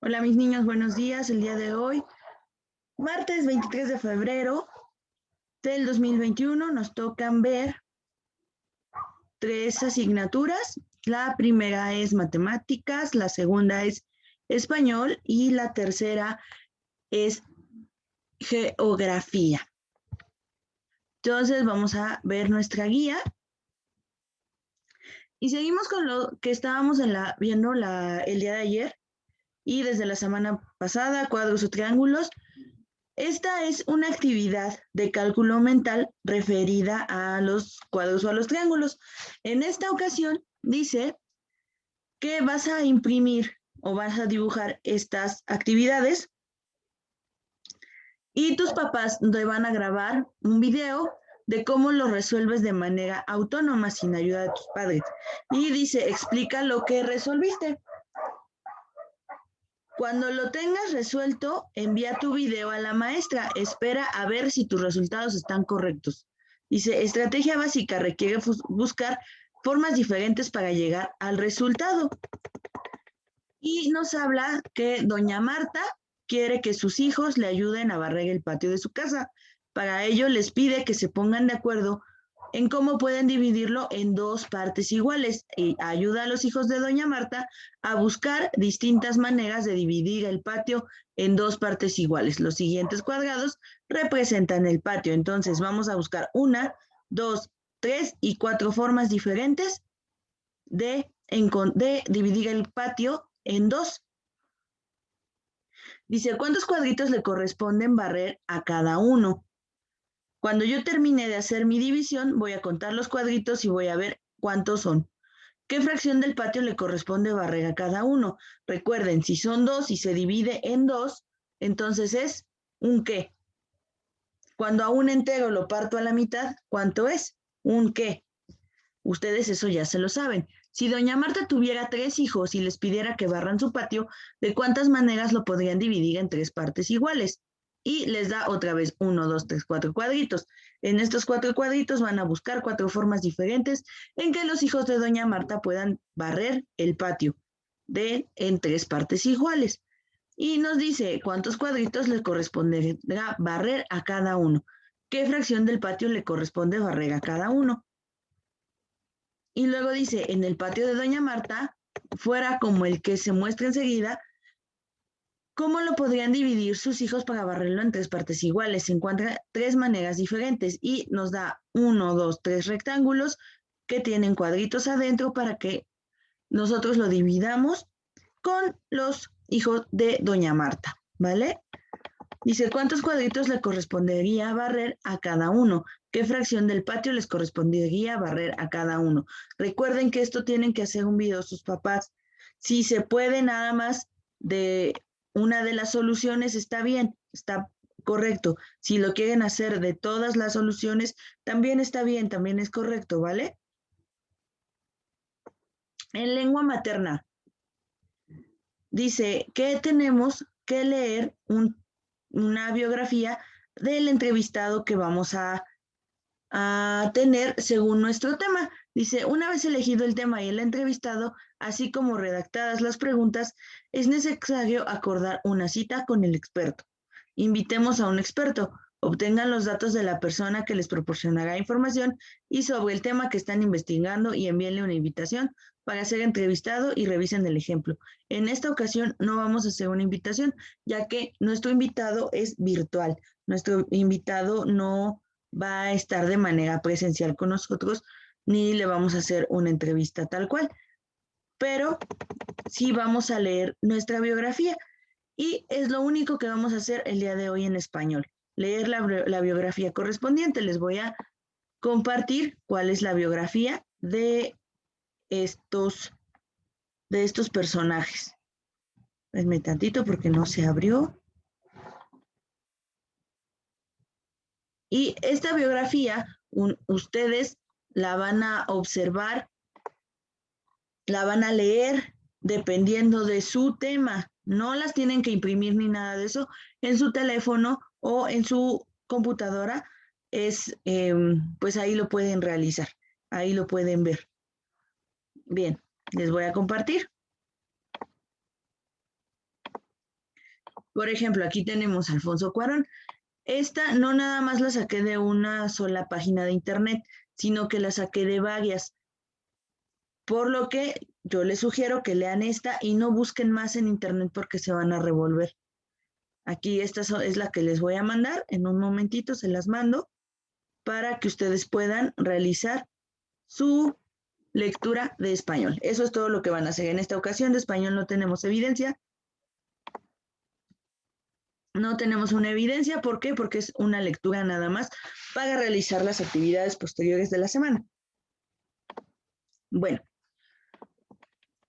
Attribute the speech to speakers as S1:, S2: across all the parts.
S1: Hola mis niños, buenos días. El día de hoy, martes 23 de febrero del 2021, nos tocan ver tres asignaturas. La primera es matemáticas, la segunda es español y la tercera es geografía. Entonces vamos a ver nuestra guía y seguimos con lo que estábamos viendo el día de ayer y desde la semana pasada, cuadros o triángulos. Esta es una actividad de cálculo mental referida a los cuadros o a los triángulos. En esta ocasión dice que vas a imprimir o vas a dibujar estas actividades y tus papás te van a grabar un video de cómo lo resuelves de manera autónoma sin ayuda de tus padres. Y dice, explica lo que resolviste. Cuando lo tengas resuelto, envía tu video a la maestra. Espera a ver si tus resultados están correctos. Dice, estrategia básica requiere buscar formas diferentes para llegar al resultado. Y nos habla que doña Marta quiere que sus hijos le ayuden a barrer el patio de su casa. Para ello les pide que se pongan de acuerdo en cómo pueden dividirlo en dos partes iguales y ayuda a los hijos de doña Marta a buscar distintas maneras de dividir el patio en dos partes iguales. Los siguientes cuadrados representan el patio. Entonces vamos a buscar 1, 2, 3 y 4 formas diferentes de dividir el patio en dos. Dice, ¿cuántos cuadritos le corresponden barrer a cada uno? Cuando yo termine de hacer mi división, voy a contar los cuadritos y voy a ver cuántos son. ¿Qué fracción del patio le corresponde barrer a cada uno? Recuerden, si son 2 y se divide en 2, entonces es un qué. Cuando a un entero lo parto a la mitad, ¿cuánto es? Un qué. Ustedes eso ya se lo saben. Si doña Marta tuviera 3 hijos y les pidiera que barran su patio, ¿de cuántas maneras lo podrían dividir en 3 partes iguales? Y les da otra vez 1, 2, 3, 4 cuadritos. En estos 4 cuadritos van a buscar 4 formas diferentes en que los hijos de doña Marta puedan barrer el patio en 3 partes iguales. Y nos dice cuántos cuadritos le corresponderá barrer a cada uno. ¿Qué fracción del patio le corresponde barrer a cada uno? Y luego dice, en el patio de doña Marta, fuera como el que se muestra enseguida, ¿cómo lo podrían dividir sus hijos para barrerlo en 3 partes iguales? Se encuentran 3 maneras diferentes y nos da 1, 2, 3 rectángulos que tienen cuadritos adentro para que nosotros lo dividamos con los hijos de doña Marta, ¿vale? Dice, ¿cuántos cuadritos le correspondería barrer a cada uno? ¿Qué fracción del patio les correspondería barrer a cada uno? Recuerden que esto tienen que hacer un video sus papás. Si se puede nada más de una de las soluciones, está bien, está correcto. Si lo quieren hacer de todas las soluciones, también está bien, también es correcto, ¿vale? En lengua materna, dice que tenemos que leer una biografía del entrevistado que vamos a tener según nuestro tema. Dice, una vez elegido el tema y el entrevistado, así como redactadas las preguntas, es necesario acordar una cita con el experto. Invitemos a un experto, obtengan los datos de la persona que les proporcionará información y sobre el tema que están investigando y envíenle una invitación para ser entrevistado y revisen el ejemplo. En esta ocasión no vamos a hacer una invitación, ya que nuestro invitado es virtual. Nuestro invitado no va a estar de manera presencial con nosotros, ni le vamos a hacer una entrevista tal cual, pero sí vamos a leer nuestra biografía y es lo único que vamos a hacer el día de hoy en español, leer la biografía correspondiente. Les voy a compartir cuál es la biografía estos, de estos personajes. Espérenme tantito porque no se abrió. Y esta biografía, ustedes la van a observar, la van a leer dependiendo de su tema. No las tienen que imprimir ni nada de eso. En su teléfono o en su computadora, pues ahí lo pueden realizar. Ahí lo pueden ver. Bien, les voy a compartir. Por ejemplo, aquí tenemos a Alfonso Cuarón. Esta no nada más la saqué de una sola página de internet, sino que la saqué de varias. Por lo que yo les sugiero que lean esta y no busquen más en internet porque se van a revolver. Aquí esta es la que les voy a mandar. En un momentito se las mando para que ustedes puedan realizar su lectura de español. Eso es todo lo que van a hacer. En esta ocasión de español no tenemos evidencia. No tenemos una evidencia. ¿Por qué? Porque es una lectura nada más para realizar las actividades posteriores de la semana. Bueno,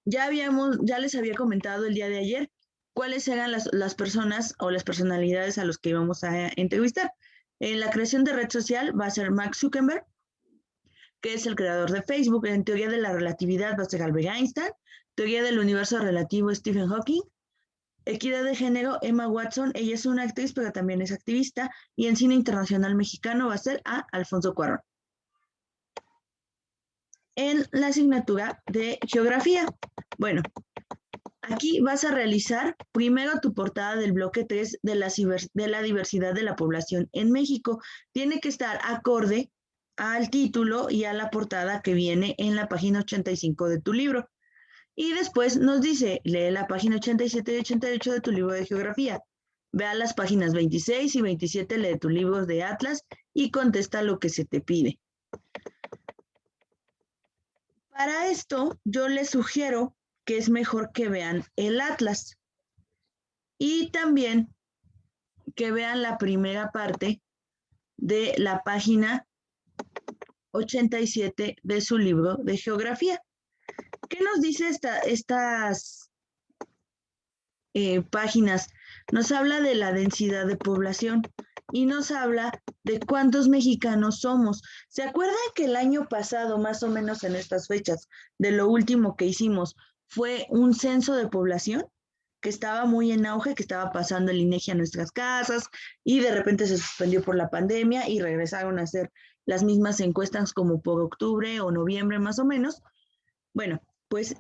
S1: ya les había comentado el día de ayer cuáles eran las personas o las personalidades a los que íbamos a entrevistar. En la creación de red social va a ser Mark Zuckerberg, que es el creador de Facebook. En teoría de la relatividad va a ser Albert Einstein. Teoría del universo relativo, Stephen Hawking. Equidad de género, Emma Watson. Ella es una actriz, pero también es activista. Y en cine internacional mexicano va a ser a Alfonso Cuarón. En la asignatura de geografía, bueno, aquí vas a realizar primero tu portada del bloque 3 de la diversidad de la población en México. Tiene que estar acorde al título y a la portada que viene en la página 85 de tu libro. Y después nos dice, lee la página 87 y 88 de tu libro de geografía. Vea las páginas 26 y 27 de tu libro de Atlas y contesta lo que se te pide. Para esto, yo les sugiero que es mejor que vean el Atlas y también que vean la primera parte de la página 87 de su libro de geografía. ¿Qué nos dice estas páginas? Nos habla de la densidad de población y nos habla de cuántos mexicanos somos. ¿Se acuerdan que el año pasado, más o menos en estas fechas, de lo último que hicimos, fue un censo de población que estaba muy en auge, que estaba pasando el INEGI a nuestras casas y de repente se suspendió por la pandemia y regresaron a hacer las mismas encuestas como por octubre o noviembre más o menos? Bueno, pues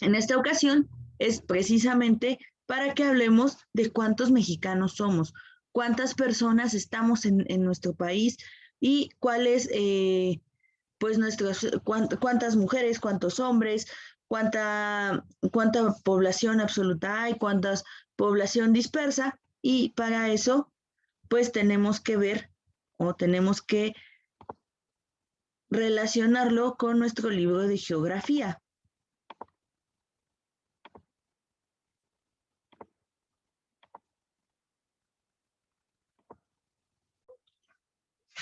S1: en esta ocasión es precisamente para que hablemos de cuántos mexicanos somos, cuántas personas estamos en nuestro país y cuáles, pues, cuántas mujeres, cuántos hombres, cuánta población absoluta hay, cuánta población dispersa. Y para eso, pues, tenemos que ver o tenemos que relacionarlo con nuestro libro de geografía.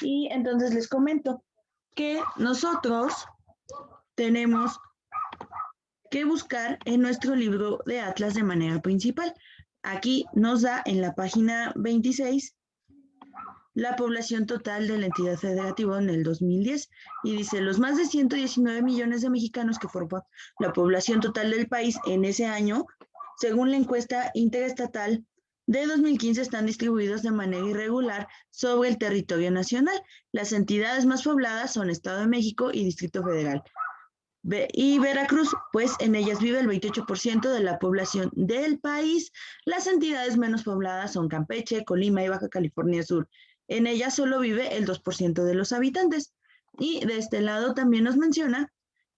S1: Y entonces les comento que nosotros tenemos que buscar en nuestro libro de Atlas de manera principal. Aquí nos da en la página 26 la población total de la entidad federativa en el 2010 y dice los más de 119 millones de mexicanos que forman la población total del país en ese año, según la encuesta interestatal de 2015, están distribuidos de manera irregular sobre el territorio nacional. Las entidades más pobladas son Estado de México y Distrito Federal. Y Veracruz, pues en ellas vive el 28% de la población del país. Las entidades menos pobladas son Campeche, Colima y Baja California Sur. En ellas solo vive el 2% de los habitantes. Y de este lado también nos menciona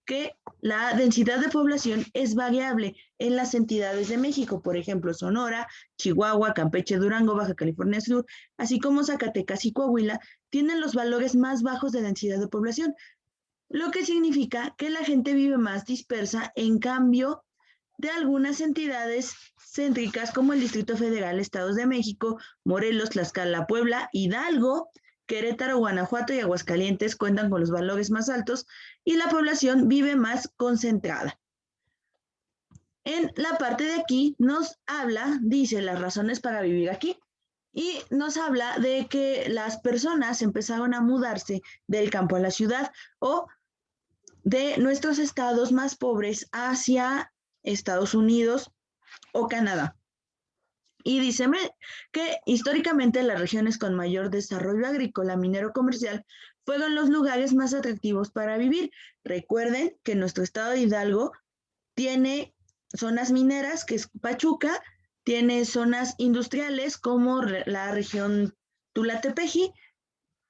S1: que la densidad de población es variable en las entidades de México, por ejemplo, Sonora, Chihuahua, Campeche, Durango, Baja California Sur, así como Zacatecas y Coahuila, tienen los valores más bajos de densidad de población, lo que significa que la gente vive más dispersa. En cambio de algunas entidades céntricas como el Distrito Federal, Estados de México, Morelos, Tlaxcala, Puebla, Hidalgo, Querétaro, Guanajuato y Aguascalientes cuentan con los valores más altos y la población vive más concentrada. En la parte de aquí nos habla, dice las razones para vivir aquí, y nos habla de que las personas empezaron a mudarse del campo a la ciudad o de nuestros estados más pobres hacia Estados Unidos o Canadá. Y dice que históricamente las regiones con mayor desarrollo agrícola, minero, comercial, fueron los lugares más atractivos para vivir. Recuerden que nuestro estado de Hidalgo tiene zonas mineras, que es Pachuca, tiene zonas industriales como la región Tula-Tepeji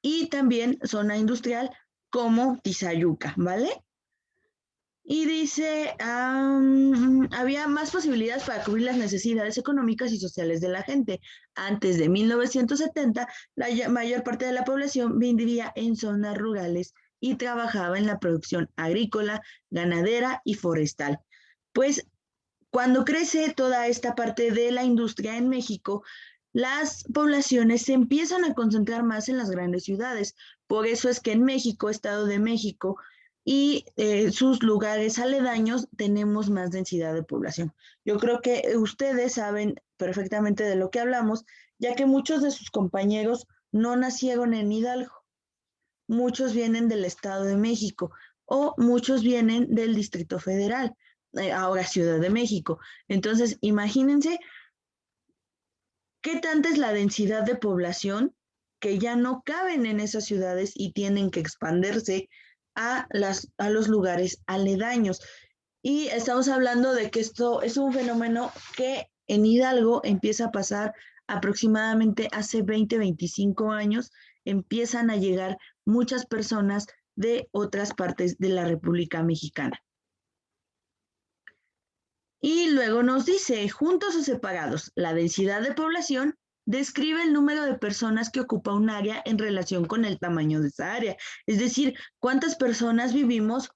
S1: y también zona industrial como Tizayuca, ¿vale? Y dice, había más posibilidades para cubrir las necesidades económicas y sociales de la gente. Antes de 1970, la mayor parte de la población vivía en zonas rurales y trabajaba en la producción agrícola, ganadera y forestal. Pues cuando crece toda esta parte de la industria en México, las poblaciones se empiezan a concentrar más en las grandes ciudades. Por eso es que en México, Estado de México y sus lugares aledaños tenemos más densidad de población. Yo creo que ustedes saben perfectamente de lo que hablamos, ya que muchos de sus compañeros no nacieron en Hidalgo. Muchos vienen del Estado de México o muchos vienen del Distrito Federal, ahora Ciudad de México. Entonces, imagínense qué tanta es la densidad de población que ya no caben en esas ciudades y tienen que expandirse a los lugares aledaños. Y estamos hablando de que esto es un fenómeno que en Hidalgo empieza a pasar aproximadamente hace 20, 25 años, empiezan a llegar muchas personas de otras partes de la República Mexicana. Y luego nos dice, juntos o separados, la densidad de población describe el número de personas que ocupa un área en relación con el tamaño de esa área. Es decir, cuántas personas vivimos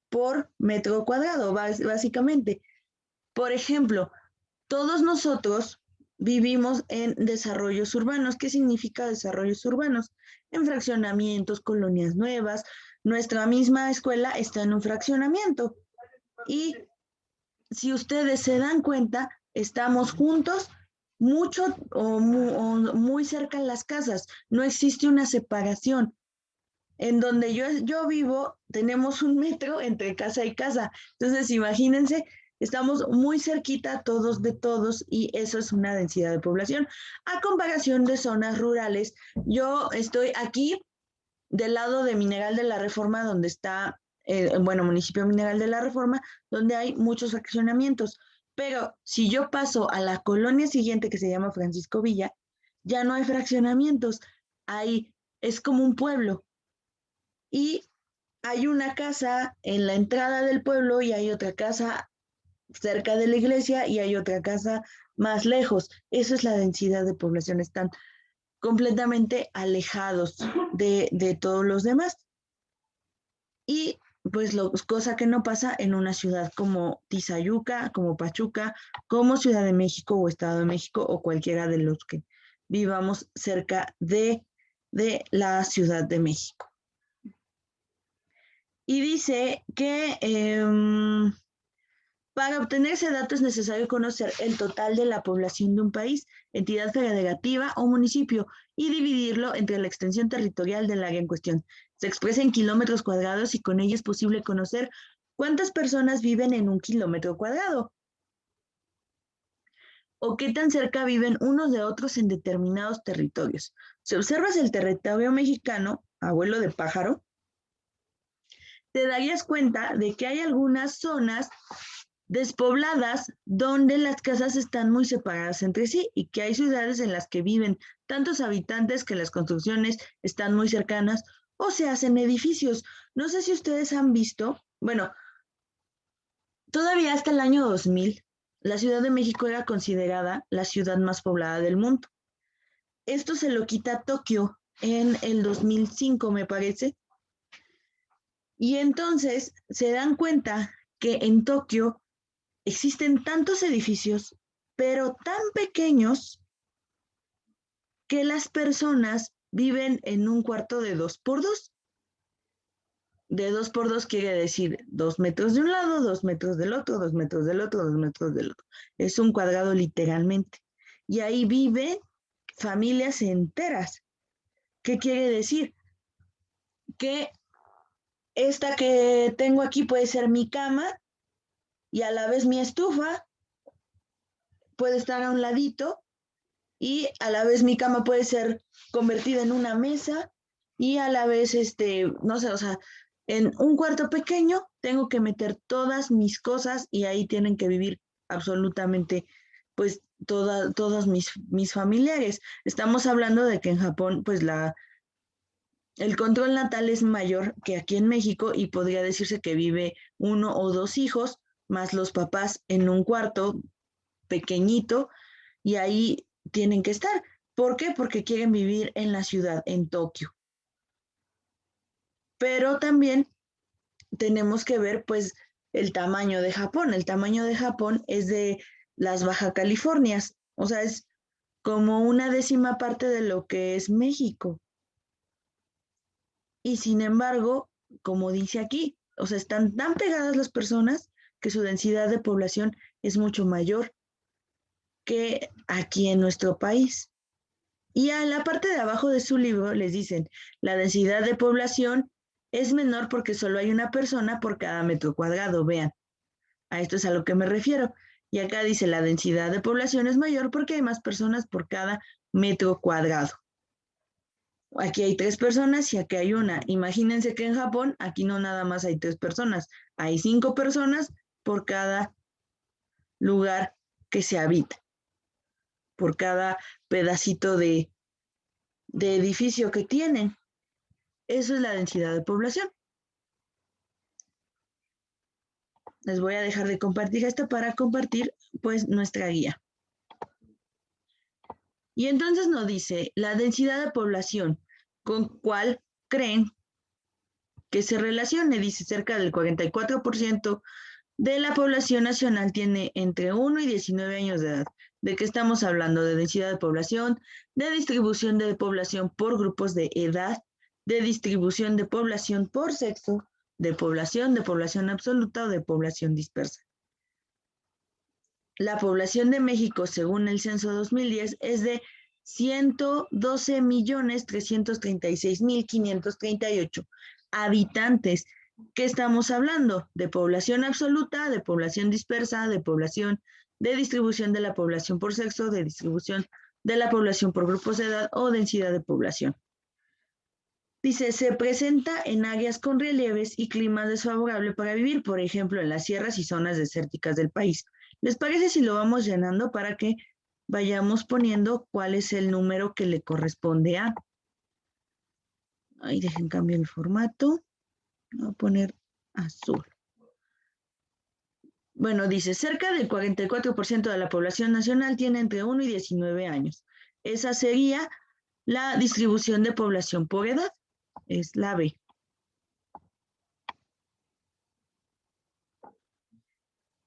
S1: por metro cuadrado, básicamente. Por ejemplo, todos nosotros vivimos en desarrollos urbanos. ¿Qué significa desarrollos urbanos? En fraccionamientos, colonias nuevas. Nuestra misma escuela está en un fraccionamiento. Y si ustedes se dan cuenta, estamos juntos mucho o muy cerca en las casas. No existe una separación. En donde yo vivo, tenemos un metro entre casa y casa. Entonces, imagínense, estamos muy cerquita todos de todos y eso es una densidad de población. A comparación de zonas rurales, yo estoy aquí del lado de Mineral de la Reforma, donde está, bueno, municipio Mineral de la Reforma, donde hay muchos fraccionamientos. Pero si yo paso a la colonia siguiente que se llama Francisco Villa, ya no hay fraccionamientos. Ahí es como un pueblo y hay una casa en la entrada del pueblo y hay otra casa cerca de la iglesia y hay otra casa más lejos. Esa es la densidad de población, están completamente alejados de todos los demás. Y pues cosa que no pasa en una ciudad como Tizayuca, como Pachuca, como Ciudad de México o Estado de México o cualquiera de los que vivamos cerca de la Ciudad de México. Y dice que para obtener ese dato es necesario conocer el total de la población de un país, entidad federativa o municipio y dividirlo entre la extensión territorial del área en cuestión. Se expresa en kilómetros cuadrados y con ello es posible conocer cuántas personas viven en un kilómetro cuadrado o qué tan cerca viven unos de otros en determinados territorios. Si observas el territorio mexicano, abuelo de pájaro, te darías cuenta de que hay algunas zonas despobladas donde las casas están muy separadas entre sí y que hay ciudades en las que viven tantos habitantes que las construcciones están muy cercanas o se hacen edificios. No sé si ustedes han visto, bueno, todavía hasta el año 2000, la Ciudad de México era considerada la ciudad más poblada del mundo. Esto se lo quita Tokio en el 2005, me parece. Y entonces se dan cuenta que en Tokio existen tantos edificios, pero tan pequeños que las personas viven en un cuarto de 2x2. De 2x2 quiere decir 2 metros de un lado, 2 metros del otro, 2 metros del otro, 2 metros del otro. Es un cuadrado literalmente. Y ahí viven familias enteras. ¿Qué quiere decir? Que esta que tengo aquí puede ser mi cama y a la vez mi estufa puede estar a un ladito y a la vez mi cama puede ser convertida en una mesa y a la vez, no sé, o sea, en un cuarto pequeño tengo que meter todas mis cosas y ahí tienen que vivir absolutamente pues todos mis familiares. Estamos hablando de que en Japón, pues el control natal es mayor que aquí en México y podría decirse que vive uno o dos hijos más los papás en un cuarto pequeñito y ahí tienen que estar. ¿Por qué? Porque quieren vivir en la ciudad, en Tokio. Pero también tenemos que ver pues el tamaño de Japón. El tamaño de Japón es de las Baja Californias, o sea, es como una décima parte de lo que es México. Y sin embargo, como dice aquí, o sea, están tan pegadas las personas que su densidad de población es mucho mayor que aquí en nuestro país. Y a la parte de abajo de su libro les dicen, la densidad de población es menor porque solo hay una persona por cada metro cuadrado. Vean, a esto es a lo que me refiero. Y acá dice, la densidad de población es mayor porque hay más personas por cada metro cuadrado. Aquí hay 3 personas y aquí hay una. Imagínense que en Japón, aquí no nada más hay 3 personas, hay 5 personas por cada lugar que se habita, por cada pedacito de edificio que tienen. Eso es la densidad de población. Les voy a dejar de compartir esto para compartir pues nuestra guía. Y entonces nos dice la densidad de población con cuál creen que se relacione. Dice cerca del 44% de la población nacional tiene entre 1 y 19 años de edad. ¿De qué estamos hablando? De densidad de población, de distribución de población por grupos de edad, de distribución de población por sexo, de población absoluta o de población dispersa. La población de México, según el censo 2010, es de 112.336.538 habitantes. ¿Qué estamos hablando? De población absoluta, de población dispersa, de población, de distribución de la población por sexo, de distribución de la población por grupos de edad o densidad de población. Dice, se presenta en áreas con relieves y clima desfavorable para vivir, por ejemplo, en las sierras y zonas desérticas del país. ¿Les parece si lo vamos llenando para que vayamos poniendo cuál es el número que le corresponde a? Ahí dejen cambiar el formato. Voy a poner azul. Bueno, dice, cerca del 44% de la población nacional tiene entre 1 y 19 años. Esa sería la distribución de población por edad. Es la B.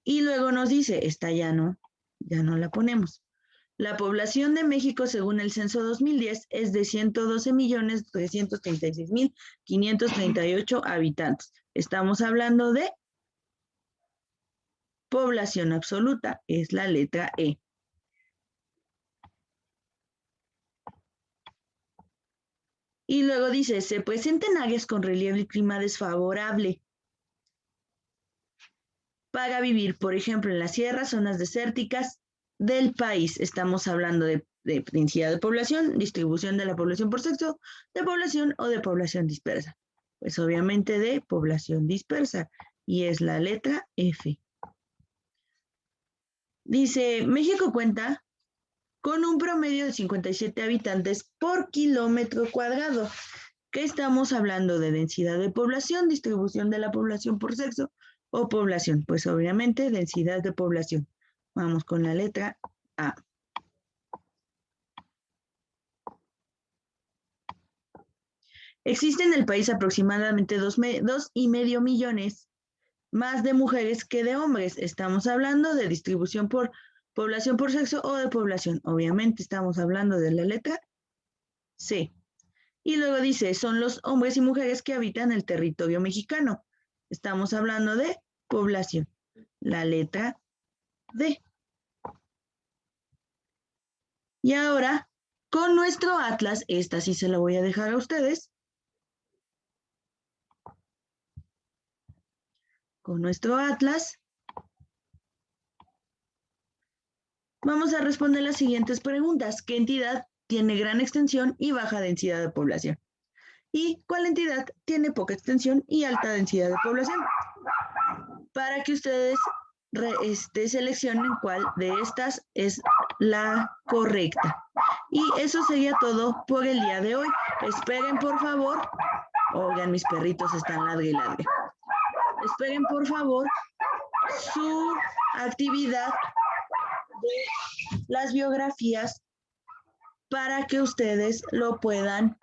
S1: Y luego nos dice, esta ya no la ponemos. La población de México, según el censo 2010, es de 112.336.538 habitantes. Estamos hablando de población absoluta, es la letra E. Y luego dice, se presentan áreas con relieve y clima desfavorable para vivir, por ejemplo, en las sierras, zonas desérticas del país. Estamos hablando de densidad de población, distribución de la población por sexo, de población o de población dispersa. Pues obviamente de población dispersa y es la letra F. Dice, México cuenta con un promedio de 57 habitantes por kilómetro cuadrado. ¿Qué estamos hablando de densidad de población, distribución de la población por sexo o población? Pues obviamente densidad de población. Vamos con la letra A. Existe en el país aproximadamente 2,5 millones más de mujeres que de hombres. Estamos hablando de distribución por población por sexo o de población. Obviamente estamos hablando de la letra C. Y luego dice, son los hombres y mujeres que habitan el territorio mexicano. Estamos hablando de población. La letra D. Y ahora, con nuestro atlas, esta sí se la voy a dejar a ustedes. Con nuestro atlas, vamos a responder las siguientes preguntas. ¿Qué entidad tiene gran extensión y baja densidad de población? ¿Y cuál entidad tiene poca extensión y alta densidad de población? Para que ustedes seleccionen cuál de estas es la correcta. Y eso sería todo por el día de hoy. Esperen, por favor. Oigan, mis perritos están ladre y ladre. Esperen, por favor, su actividad de las biografías para que ustedes lo puedan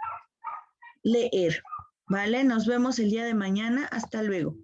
S1: leer. ¿Vale? Nos vemos el día de mañana. Hasta luego.